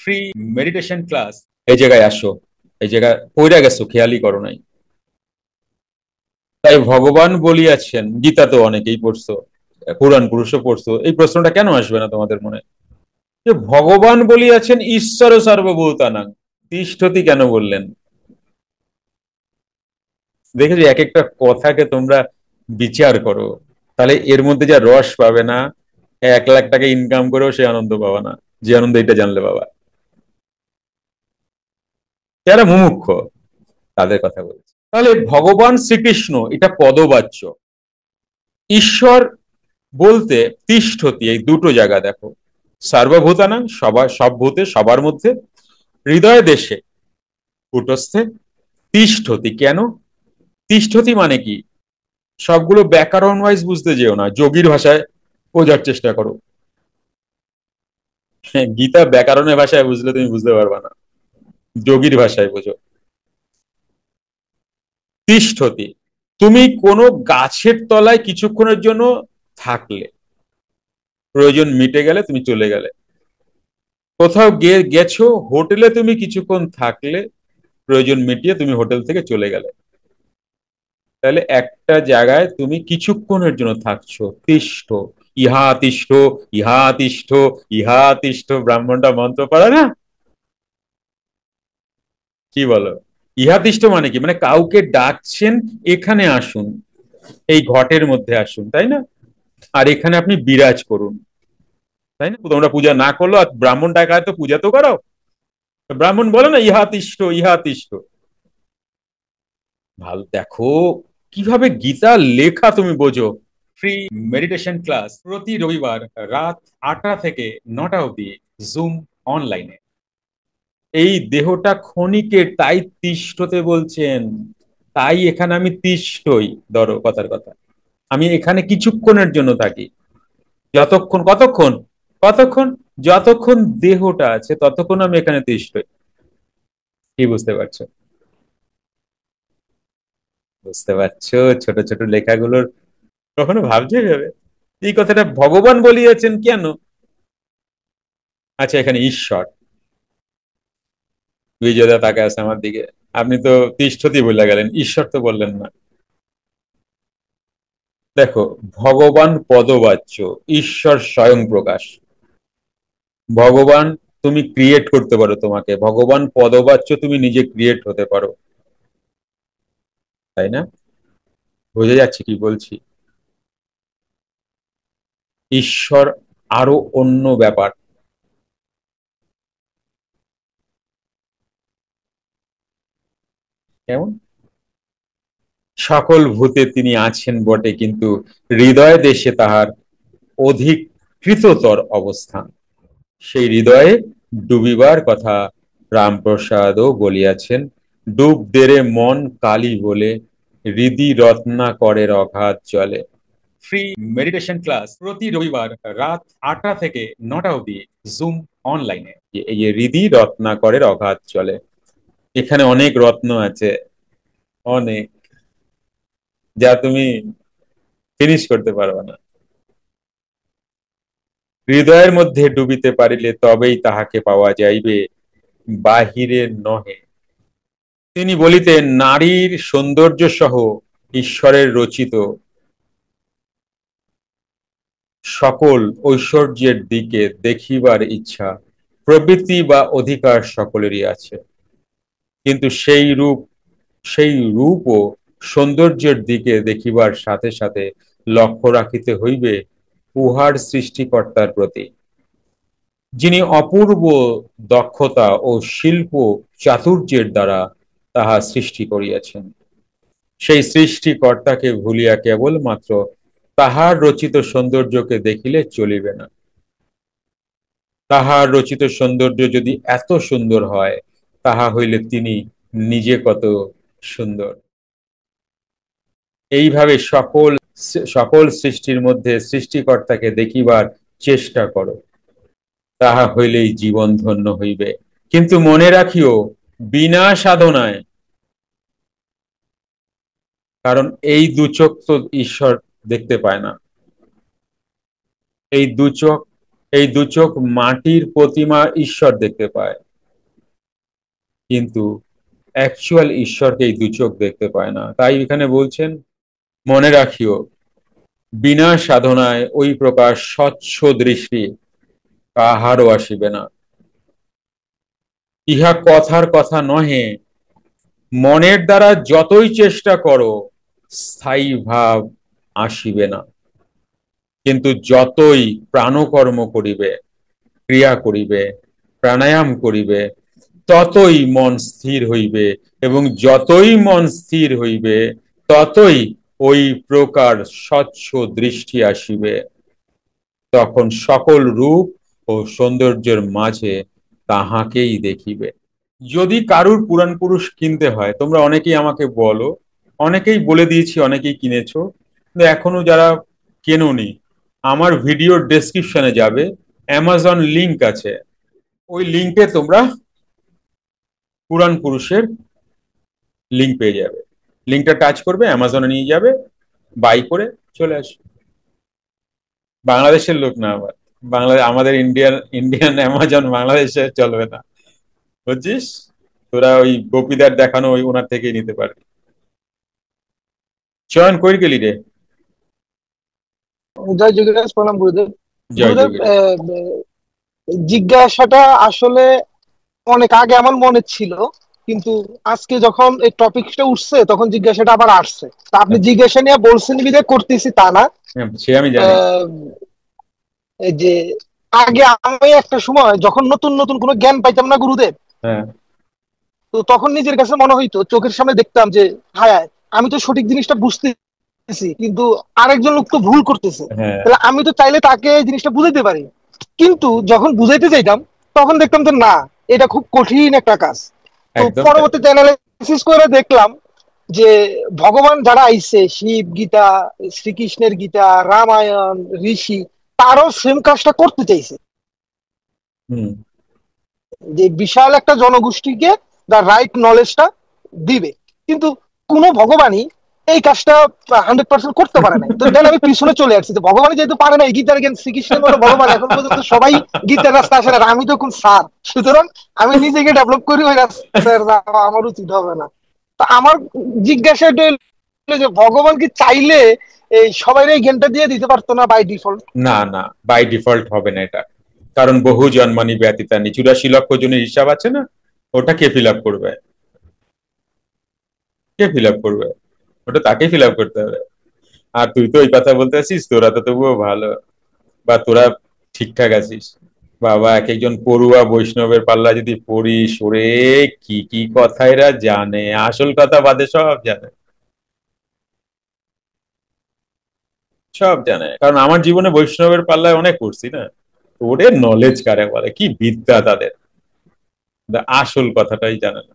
Free meditation class. এই জায়গায় আসো, এই জায়গায় পড়ে গেছো, খেয়ালই করো নাই। তাই ভগবান বলিয়াছেন, গীতা তো অনেকেই পড়ছো, পুরাণ পুরুষও পড়ছো, এই প্রশ্নটা কেন আসবে না তোমাদের মনে যে ভগবান বলিয়াছেন ঈশ্বর সর্বভূতানাং, তিষ্ঠতি কেন বললেন? দেখেছি এক একটা কথাকে তোমরা বিচার করো, তাহলে এর মধ্যে যা রস পাবে না, 1 লাখ টাকা ইনকাম করেও সে আনন্দ পাবা না, যে আনন্দ এটা জানলে বাবা। যারা মুমুক্ষ তাদের কথা বলছি। তাহলে ভগবান শ্রীকৃষ্ণ এটা পদবাচ্য। ঈশ্বর বলতে তিষ্ঠতি, এই দুটো জায়গা দেখো, সর্বভূতানাং সবার, সব ভূতে সবার মধ্যে, হৃদয় দেশে কূটস্থে, তিষ্ঠতি কেন? তিষ্ঠতি মানে কি? সবগুলো ব্যাকরণ ওয়াইজ বুঝতে যেও না, যোগীর ভাষায় বোঝার চেষ্টা করো। গীতা ব্যাকরণের ভাষায় বুঝলে তুমি বুঝতে পারবা না, যোগীর ভাষায় বোঝো। তিষ্ঠতি, তুমি কোনো গাছের তলায় কিছুক্ষণের জন্য থাকলে, প্রয়োজন মিটে গেলে তুমি চলে গেলে। কোথাও গেছো, হোটেলে তুমি কিছুক্ষণ থাকলে, প্রয়োজন মিটিয়ে তুমি হোটেল থেকে চলে গেলে। তাহলে একটা জায়গায় তুমি কিছুক্ষণের জন্য থাকছো, তিষ্ঠ, ইহা তিষ্ঠ, ইহা তিষ্ঠ, ইহা তিষ্ঠ, ব্রাহ্মণটা মন্ত্র পড়ে না? কি বলো? ইহা তিষ্ঠ মানে কি? মানে কাউকে ডাকছেন, এখানে আসুন, এই ঘটের মধ্যে আসুন, তাই না? আর এখানে আপনি বিরাজ করুন, তাই না? তোমরা পূজা না করলো আর ব্রাহ্মণ ডাকায় তো পূজা তো করো। ব্রাহ্মণ বলে না ইহা তিষ্ঠ, ইহা তিষ্ঠ। ভালো দেখো কিভাবে গীতা লেখা, তুমি বোঝো। ফ্রি মেডিটেশন ক্লাস প্রতি রবিবার রাত 8টা থেকে 9টা অবধি, জুম অনলাইনে। এই দেহটা ক্ষণিকের, তাই তিষ্ঠতে বলছেন। তাই এখানে আমি তিষ্ঠই, ধরো কথার কথা, আমি এখানে কিছুক্ষণের জন্য থাকি। যতক্ষণ, কতক্ষণ? কতক্ষণ? যতক্ষণ দেহটা আছে ততক্ষণ আমি এখানে তিষ্ঠই। কি বুঝতে পারছো? বুঝতে পারছো ছোট ছোট লেখাগুলোর? কখনো ভাবছে ভেবে এই কথাটা ভগবান বলিয়েছেন কেন? আচ্ছা, এখানে ঈশ্বর, বিজয়দা তাকে আছে আমার দিকে, আপনি তো তিষ্ঠতি বলে গেলেন, ঈশ্বর তো বললেন না। দেখো, ভগবান পদবাচ্য, ঈশ্বর স্বয়ং প্রকাশ। ভগবান তুমি ক্রিয়েট করতে পারো, তোমাকে ভগবান পদবাচ্য, তুমি নিজে ক্রিয়েট হতে পারো, তাই না? বোঝা যাচ্ছে কি বলছি? ঈশ্বর আরো অন্য ব্যাপার। কেমন? সকল ভূতে তিনি আছেন বটে, কিন্তু হৃদয় দেশে তাহার অধিক কৃততর অবস্থান। সেই হৃদয়ে ডুবিবার কথা রামপ্রসাদও বলিয়াছেন। ডুব দেরে মন কালী বলে, হৃদি রত্নাকরের অগাধ জলে। ফ্রি মেডিটেশন ক্লাস প্রতি রবিবার রাত 8টা থেকে 9টা অবধি, জুম অনলাইনে। এই যে হৃদি রত্নাকরের অগাধ জলে, এখানে অনেক রত্ন আছে, অনেক, যা তুমি ফিনিশ করতে পারবে না। হৃদয়ের মধ্যে ডুবিতে পারিলে তবেই তাহাকে পাওয়া যাইবে, বাহিরে নহে। তিনি বলিতেন, নারীর সৌন্দর্য সহ ঈশ্বরের রচিত সকল ঐশ্বর্যের দিকে দেখিবার ইচ্ছা, প্রবৃত্তি বা অধিকার সকলেরই আছে, কিন্তু সেই রূপ ও সৌন্দর্যের দিকে দেখিবার সাথে সাথে লক্ষ্য রাখিতে হইবে উহার সৃষ্টিকর্তার প্রতি, যিনি অপূর্ব দক্ষতা ও শিল্প চাতুর্যের দ্বারা তাহা সৃষ্টি করিয়াছেন। সেই সৃষ্টিকর্তাকে ভুলিয়া কেবলমাত্র তাহার রচিত সৌন্দর্যকে দেখিলে চলিবে না। তাহার রচিত সৌন্দর্য যদি এত সুন্দর হয়, তাহা হইলে তিনি নিজে কত সুন্দর। এইভাবে সকল সকল সৃষ্টির মধ্যে সৃষ্টিকর্তাকে দেখিবার চেষ্টা করো, তাহা হইলেই জীবন ধন্য হইবে। কিন্তু মনে রাখিও, বিনা সাধনায়, কারণ এই দুচোখ তো ঈশ্বর দেখতে পায় না। এই দুচোখ এই দু চোখ মাটির প্রতিমা ঈশ্বর দেখতে পায়, কিন্তু অ্যাকচুয়াল ঈশ্বরকে এই দু চোখ দেখতে পায় না। তাই এখানে বলছেন, মনে রাখিও বিনা সাধনায় ওই প্রকার স্বচ্ছ দৃষ্টি কাহারও আসিবে না। ইহা কথার কথা নহে, মনের দ্বারা যতই চেষ্টা করো স্থায়ী ভাব আসিবে না, কিন্তু যতই প্রাণকর্ম করিবে, ক্রিয়া করিবে, প্রাণায়াম করিবে, ততই মন স্থির হইবে, এবং যতই মন স্থির হইবে ততই ওই প্রকার স্বচ্ছ দৃষ্টি আসিবে। তখন সকল রূপ ও সৌন্দর্যের মাঝে তাহাকেই দেখিবে। যদি কারুর পুরাণ পুরুষ কিনতে হয়, তোমরা অনেকেই আমাকে বলো, অনেকেই বলে দিয়েছি, অনেকেই কিনেছো, কিন্তু এখনো যারা কেনোনি, আমার ভিডিওর ডেসক্রিপশনে যাবে, অ্যামাজন লিংক আছে, ওই লিংকে তোমরা পুরাণ পুরুষের লিংক পেয়ে যাবে। লিংকটা টাচ করবে, অ্যামাজনে নিয়ে যাবে, বাই করে চলে আসবে। বাংলাদেশের লোক না আবার, বাংলাদেশ আমাদের ইন্ডিয়ান ইন্ডিয়ান অ্যামাজন বাংলাদেশে চলবে না, বুঝছিস? তোরা ওই গোপীদার দেখানো ওই ওনার থেকেই নিতে পারবি। চয়ন কই গেলি রে? জয় যোগীরাজ, প্রণাম গুরুদেব। জয় গুরুদেব, যোগীরা। জিজ্ঞাসাটা আসলে অনেক আগে আমার মনে ছিল, কিন্তু আজকে যখন এই টপিকটা উঠছে তখন জিজ্ঞাসাটা আবার আসছে। তা আপনি আচ্ছা, জিজ্ঞাসা নিয়ে বলছেন বিধায় করতেছি তা না। হ্যাঁ, সে আমি জানি। আহ, এই যে আগে আমি একটা সময় যখন নতুন নতুন কোনো জ্ঞান পাইতাম না গুরুদেব, হ্যাঁ, তো তখন নিজের কাছে মনে হইতো, চোখের সামনে দেখতাম যে হায় হায়, আমি তো সঠিক জিনিসটা বুঝতেছি কিন্তু আরেকজন লোক তো ভুল করতেছে। হ্যাঁ, তাহলে আমি তো চাইলে তাকে এই জিনিসটা বুঝাইতে পারি, কিন্তু যখন বুঝাইতে চাইতাম তখন দেখতাম যে না, এটা খুব কঠিন একটা কাজ। তো একদম তাই। পরবর্তীতে অ্যানালাইসিস করে দেখলাম যে ভগবান যারা আইছে, শিব, গীতা, শ্রীকৃষ্ণের গীতা, রামায়ণ, ঋষি, তারও সেম কাজটা করতে চাইছে, হুম। যে বিশাল একটা জনগোষ্ঠীকে দা রাইট নলেজটা দিবে। কিন্তু কোন ভগবানই এই কাজটা 100% করতে পারে নাই। তো দেন আমি পিছনে চলে আসছি, তো ভগবান যেহেতু পারে না, গীতার জ্ঞান শ্রীকৃষ্ণের মতো ভগবান এখন পর্যন্ত সবাই গীতার রাস্তা আসে না, আর আমি তো কোন স্যার, সুতরাং আমি নিজেকে ডেভেলপ করি ওই রাস্তায় যাওয়া আমার উচিত হবে না। তো আমার জিজ্ঞাসা এটা হলো যে ভগবান কি চাইলে এই সবাই এই জ্ঞানটা দিয়ে দিতে পারতো না বাই ডিফল্ট? না না, বাই ডিফল্ট হবে না এটা, কারণ বহু জন্মানি ব্যতীতানি 84 লক্ষ জনের হিসাব আছে না, ওটা কে ফিল আপ করবে? কে ফিল আপ করবে? ওটা তাকে ফিল আপ করতে হবে। আর তুই তো ওই কথা বলতে আছিস, তোরা তো তবুও ভালো, বা তোরা ঠিকঠাক আছিস। বাবা, এক একজন পড়ুয়া বৈষ্ণবের পাল্লা যদি পড়িস, ওরে কি কি কথা এরা জানে, আসল কথা বাদে সব জানে, সব জানে। কারণ আমার জীবনে বৈষ্ণবের পাল্লায় অনেক পড়ছি না, ওরে নলেজ কারে বলে, কি বিদ্যা তাদের, আসল কথাটাই জানে না।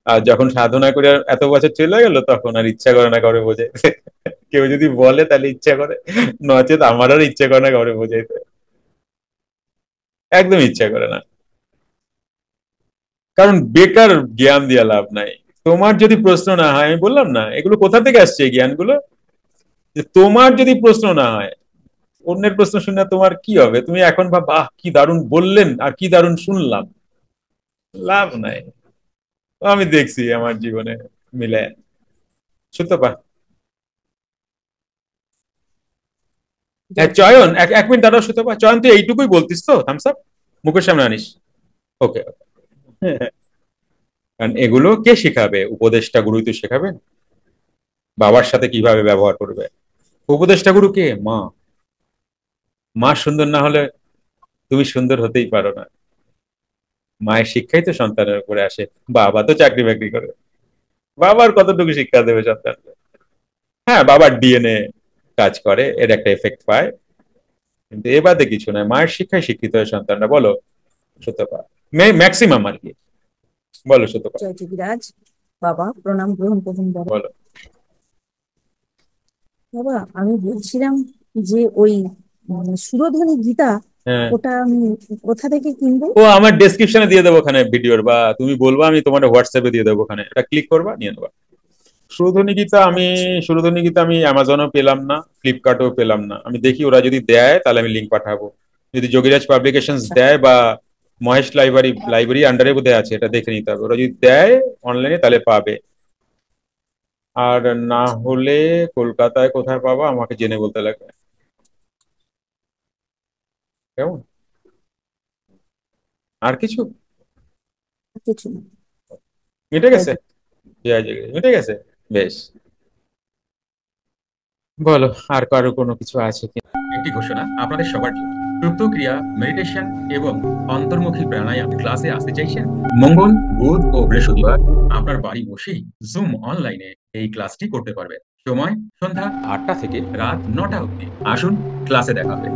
আর যখন সাধনা করে এত বছর চলে গেল, তখন আর ইচ্ছা করে না কাউরে বোঝাইতে। কেউ যদি বলে তাহলে ইচ্ছা করে, নচেত আমার আর ইচ্ছা করে না কাউরে বোঝাইতে, একদম ইচ্ছা করে না। কারণ বেকার জ্ঞান দিয়ে লাভ নাই। তোমার যদি প্রশ্ন না হয়, আমি বললাম না এগুলো কোথা থেকে আসছে এই জ্ঞানগুলো, যে তোমার যদি প্রশ্ন না হয়, অন্যের প্রশ্ন শুনে তোমার কি হবে? তুমি এখন ভাব, আহ কি দারুণ বললেন আর কি দারুণ শুনলাম, লাভ নাই। তো আমি দেখছি আমার জীবনে মিলে। সুতপা, হ্যাঁ জয় চয়ন, জগন্নাথ। এক এক মিনিট দাঁড়াও। সুতপা, চয়ন তুই এইটুকুই বলতিস তো, থামস আপ, মুখের সামনে আনিস। ওকে। কারণ এগুলো কে শেখাবে? উপদেষ্টা গুরুই তো শেখাবেন, বাবার সাথে কিভাবে ব্যবহার করবে। উপদেষ্টা গুরু কে? মা। মা সুন্দর না হলে তুমি সুন্দর হতেই পারো না। মায়ের শিক্ষাই তো সন্তানের উপরে আসে। বাবা তো চাকরি বাকরি করে, বাবার কতটুকু শিক্ষা দেবে সন্তান? হ্যাঁ, বাবার ডিএনএ কাজ করে, এর একটা এফেক্ট পায়, কিন্তু এ বাদে কিছু নয়। মায়ের শিক্ষায় শিক্ষিত হয় সন্তানরা। বলো সত্যপা, ম্যাক্সিমাম আর কি। বলো সত্যপা। জয় যোগীরাজ। বাবা, প্রণাম গ্রহণ করুন বাবা। বলো। বাবা, আমি বলছিলাম যে ওই সুরধ্বনি গীতা, হ্যাঁ, ওটা আমি কোথা থেকে কিনবো? ও আমার ডেসক্রিপশনে দিয়ে দেবো ওখানে ভিডিওর, বা তুমি বলবা আমি তোমার হোয়াটসঅ্যাপে দিয়ে দেবো, ওখানে এটা ক্লিক করবা, নিয়ে নেবা। সুরধ্বনি গীতা আমি, আচ্ছা। সুরধ্বনি গীতা আমি অ্যামাজনেও পেলাম না, ফ্লিপকার্টেও পেলাম না। আমি দেখি ওরা যদি দেয় তাহলে আমি লিঙ্ক পাঠাবো। যদি যোগীরাজ পাবলিকেশনস আচ্ছা দেয় বা মহেশ লাইব্রেরি আন্ডারে বোধহয় আছে, এটা দেখে নিতে হবে। ওরা যদি দেয় অনলাইনে তাহলে পাবে, আর না হলে কলকাতায় কোথায় পাবো আমাকে জেনে বলতে লাগবে। কেমন? আর কিছু কিছু না। মিটে এটাই গেছে? তো। জয় জয়, মিটে গেছে। বেশ, বলো আর কারো কোনো কিছু আছে কি? একটি ঘোষণা আপনাদের সবার জন্য। সুপ্ত ক্রিয়া, মেডিটেশন এবং অন্তর্মুখী প্রাণায়াম ক্লাসে আসতে চাইছেন? মঙ্গল, বুধ ও বৃহস্পতিবার আপনার বাড়ি বসেই জুম অনলাইনে এই ক্লাসটি করতে পারবেন। সময় সন্ধ্যা 8টা থেকে রাত 9টা অবধি। আসুন, ক্লাসে দেখা হবে।